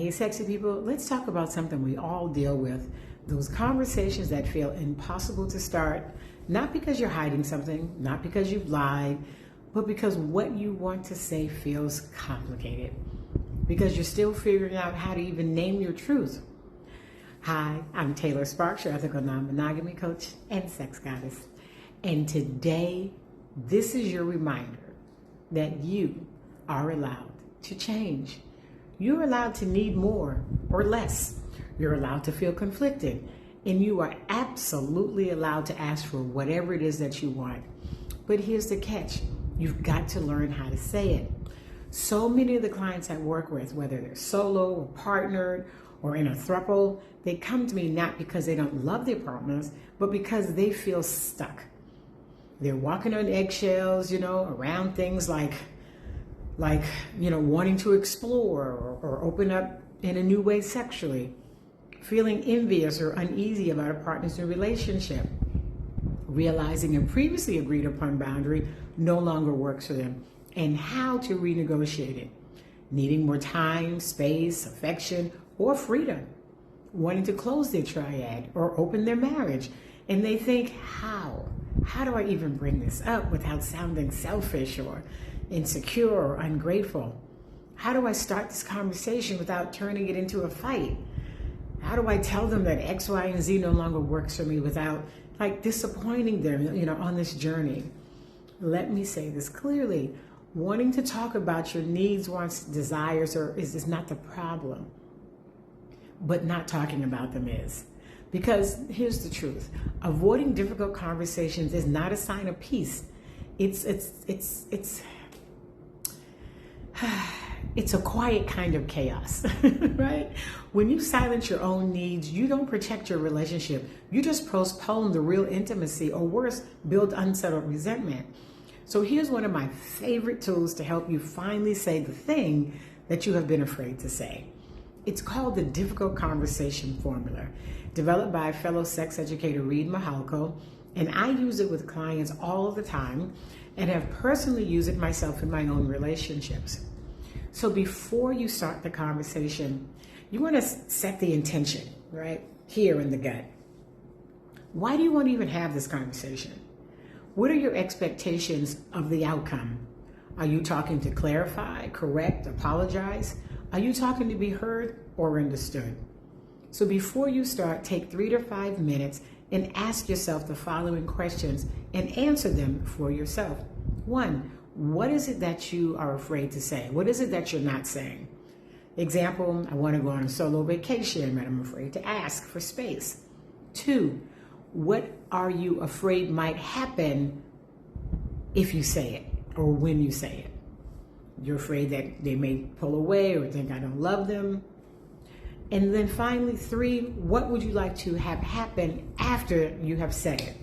Hey, sexy people, let's talk about something we all deal with. Those conversations that feel impossible to start, not because you're hiding something, not because you've lied, but because what you want to say feels complicated. Because you're still figuring out how to even name your truth. Hi, I'm Taylor Sparks, your ethical non-monogamy coach and sex goddess. And today, this is your reminder that you are allowed to change. You're allowed to need more or less. You're allowed to feel conflicted. And you are absolutely allowed to ask for whatever it is that you want. But here's the catch. You've got to learn how to say it. So many of the clients I work with, whether they're solo or partnered or in a throuple, they come to me not because they don't love their partners, but because they feel stuck. They're walking on eggshells, around things like wanting to explore or open up in a new way sexually, feeling envious or uneasy about a partner's new relationship, realizing a previously agreed upon boundary no longer works for them, and how to renegotiate it, needing more time, space, affection, or freedom, wanting to close their triad or open their marriage. And they think, how do I even bring this up without sounding selfish or insecure or ungrateful? How do I start this conversation without turning it into a fight? How do I tell them that X, Y, and Z no longer works for me without disappointing them, on this journey? Let me say this clearly. Wanting to talk about your needs, wants, desires is not the problem, but not talking about them is. Because here's the truth. Avoiding difficult conversations is not a sign of peace. It's a quiet kind of chaos, right? When you silence your own needs, you don't protect your relationship. You just postpone the real intimacy, or worse, build unsettled resentment. So here's one of my favorite tools to help you finally say the thing that you have been afraid to say. It's called the difficult conversation formula, developed by fellow sex educator Reed Mahalko, and I use it with clients all of the time and have personally used it myself in my own relationships. So before you start the conversation, you want to set the intention, right? Here in the gut. Why do you want to even have this conversation? What are your expectations of the outcome? Are you talking to clarify, correct, apologize? Are you talking to be heard or understood? So before you start, take 3 to 5 minutes and ask yourself the following questions and answer them for yourself. 1, what is it that you are afraid to say? What is it that you're not saying? Example, I want to go on a solo vacation, but I'm afraid to ask for space. 2, what are you afraid might happen if you say it or when you say it? You're afraid that they may pull away or think I don't love them. And then finally, 3, what would you like to have happen after you have said it?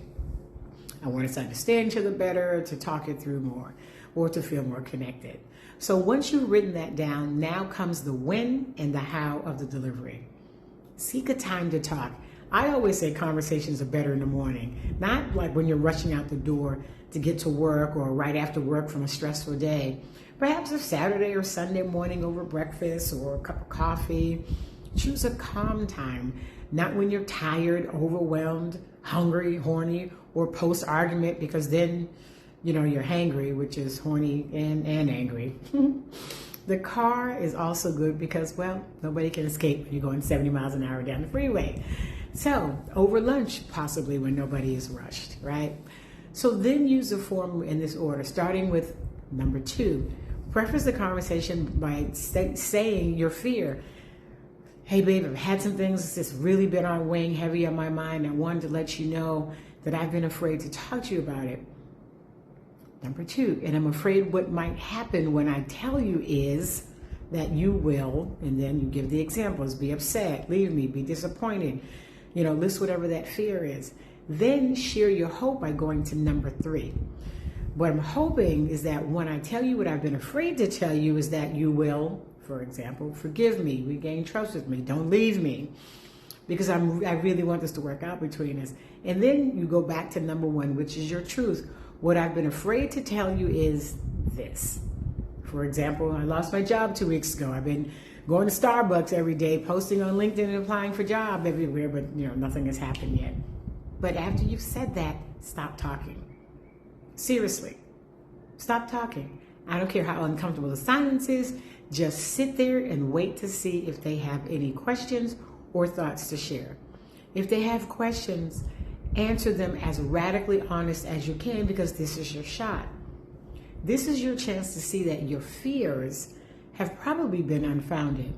I want us to understand each other better, to talk it through more, or to feel more connected. So once you've written that down, now comes the when and the how of the delivery. Seek a time to talk. I always say conversations are better in the morning, not like when you're rushing out the door to get to work or right after work from a stressful day. Perhaps a Saturday or Sunday morning over breakfast or a cup of coffee. Choose a calm time, not when you're tired, overwhelmed, hungry, horny, or post-argument, because then, you're hangry, which is horny and angry. The car is also good because, nobody can escape when you're going 70 miles an hour down the freeway. So over lunch, possibly when nobody is rushed, right? So then use the form in this order, starting with number 2. Preface the conversation by saying your fear. Hey babe, I've had some things that's really been weighing heavy on my mind. I wanted to let you know that I've been afraid to talk to you about it. Number 2, and I'm afraid what might happen when I tell you is that you will, and then you give the examples, be upset, leave me, be disappointed, list whatever that fear is. Then share your hope by going to number 3. What I'm hoping is that when I tell you what I've been afraid to tell you is that you will, for example, forgive me, regain trust with me, don't leave me, because I really want this to work out between us. And then you go back to number 1, which is your truth. What I've been afraid to tell you is this. For example, I lost my job 2 weeks ago. I've been going to Starbucks every day, posting on LinkedIn and applying for jobs everywhere, but nothing has happened yet. But after you've said that, stop talking. Seriously, stop talking. I don't care how uncomfortable the silence is. Just sit there and wait to see if they have any questions or thoughts to share. If they have questions, answer them as radically honest as you can, because this is your shot. This is your chance to see that your fears have probably been unfounded.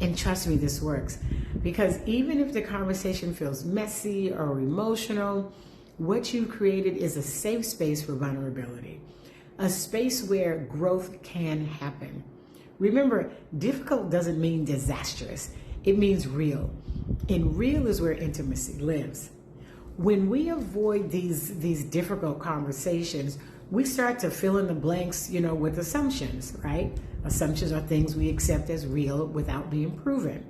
And trust me, this works. Because even if the conversation feels messy or emotional, what you've created is a safe space for vulnerability. A space where growth can happen. Remember, difficult doesn't mean disastrous. It means real. And real is where intimacy lives. When we avoid these difficult conversations, we start to fill in the blanks, with assumptions, right? Assumptions are things we accept as real without being proven.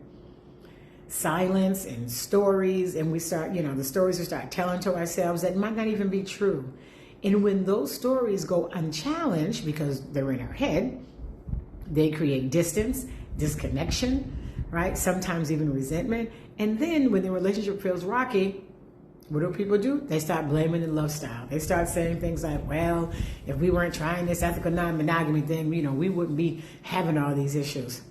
Silence and stories, and we start, the stories we start telling to ourselves that might not even be true. And when those stories go unchallenged because they're in our head, they create distance, disconnection, right? Sometimes even resentment. And then when the relationship feels rocky, what do people do? They start blaming the love style. They start saying things like, well, if we weren't trying this ethical non-monogamy thing, we wouldn't be having all these issues.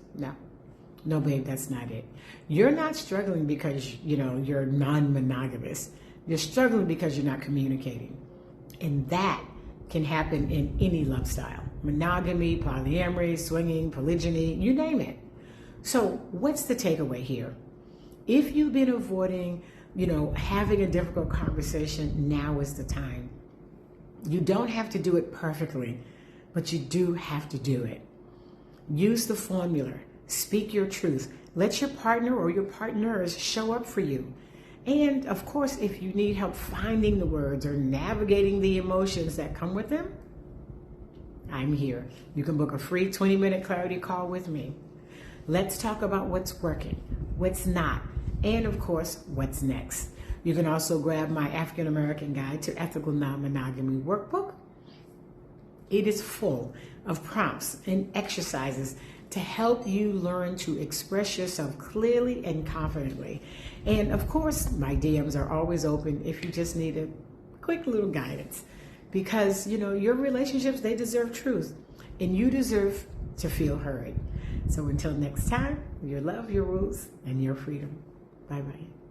No, babe, that's not it. You're not struggling because, you're non-monogamous. You're struggling because you're not communicating. And that can happen in any love style. Monogamy, polyamory, swinging, polygyny, you name it. So what's the takeaway here? If you've been avoiding, having a difficult conversation, now is the time. You don't have to do it perfectly, but you do have to do it. Use the formula. Speak your truth. Let your partner or your partners show up for you. And of course, if you need help finding the words or navigating the emotions that come with them, I'm here. You can book a free 20-minute clarity call with me. Let's talk about what's working, what's not, and of course, what's next. You can also grab my African American Guide to Ethical Non-Monogamy workbook. It is full of prompts and exercises to help you learn to express yourself clearly and confidently. And of course, my DMs are always open if you just need a quick little guidance. Because, your relationships, they deserve truth. And you deserve to feel heard. So until next time, your love, your rules, and your freedom. Bye-bye.